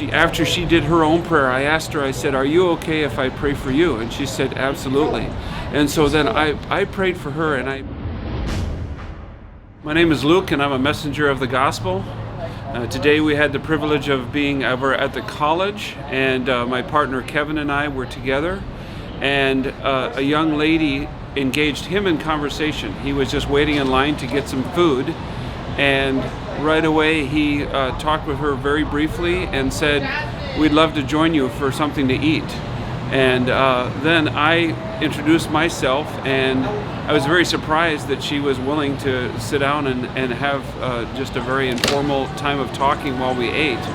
After she did her own prayer, I asked her, I said, "Are you okay if I pray for you?" And she said, "Absolutely." And so then I prayed for her, and my name is Luke, and I'm a messenger of the gospel. Today we had the privilege of being over at the college, and my partner Kevin and I were together, and a young lady engaged him in conversation. He was just waiting in line to get some food, and right away he talked with her very briefly and said, "We'd love to join you for something to eat." And then I introduced myself, and I was very surprised that she was willing to sit down and have just a very informal time of talking while we ate.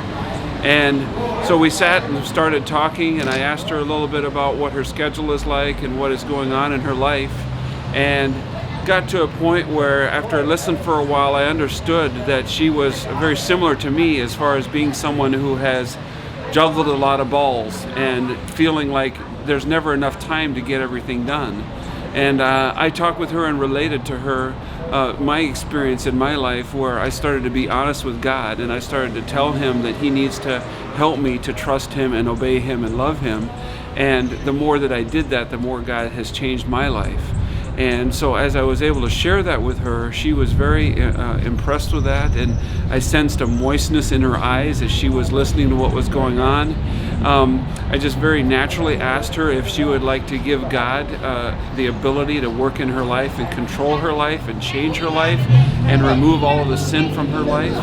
And so we sat and started talking, and I asked her a little bit about what her schedule is like and what is going on in her life, and got to a point where after I listened for a while, I understood that she was very similar to me as far as being someone who has juggled a lot of balls and feeling like there's never enough time to get everything done. And I talked with her and related to her my experience in my life, where I started to be honest with God, and I started to tell him that he needs to help me to trust him and obey him and love him. And the more that I did that, the more God has changed my life. And so as I was able to share that with her, she was very impressed with that, and I sensed a moistness in her eyes as she was listening to what was going on. I just very naturally asked her if she would like to give God the ability to work in her life and control her life and change her life and remove all of the sin from her life.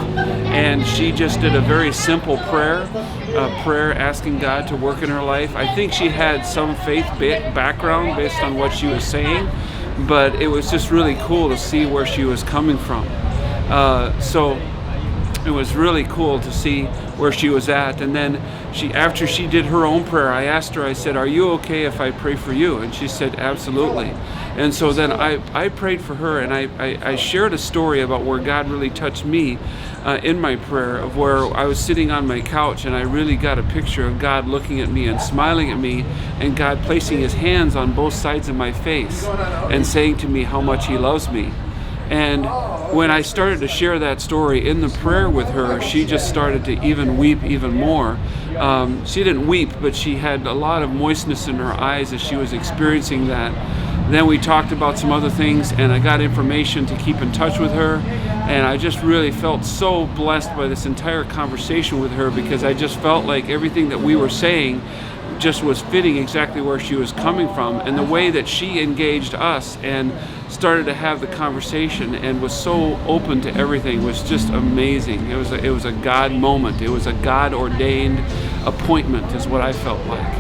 And she just did a very simple prayer asking God to work in her life. I think she had some faith background based on what she was saying, but it was just really cool to see where she was coming from. So it was really cool to see where she was at. And then after she did her own prayer, I asked her, I said, "Are you okay if I pray for you?" And she said, "Absolutely." And so then I prayed for her, and I shared a story about where God really touched me in my prayer, of where I was sitting on my couch, and I really got a picture of God looking at me and smiling at me, and God placing his hands on both sides of my face and saying to me how much he loves me. And when I started to share that story in the prayer with her, she just started to even weep even more. She didn't weep, but she had a lot of moistness in her eyes as she was experiencing that. Then we talked about some other things, and I got information to keep in touch with her, and I just really felt so blessed by this entire conversation with her, because I just felt like everything that we were saying just was fitting exactly where she was coming from, and the way that she engaged us and started to have the conversation and was so open to everything was just amazing. It was a God moment. It was a God ordained appointment, is what I felt like.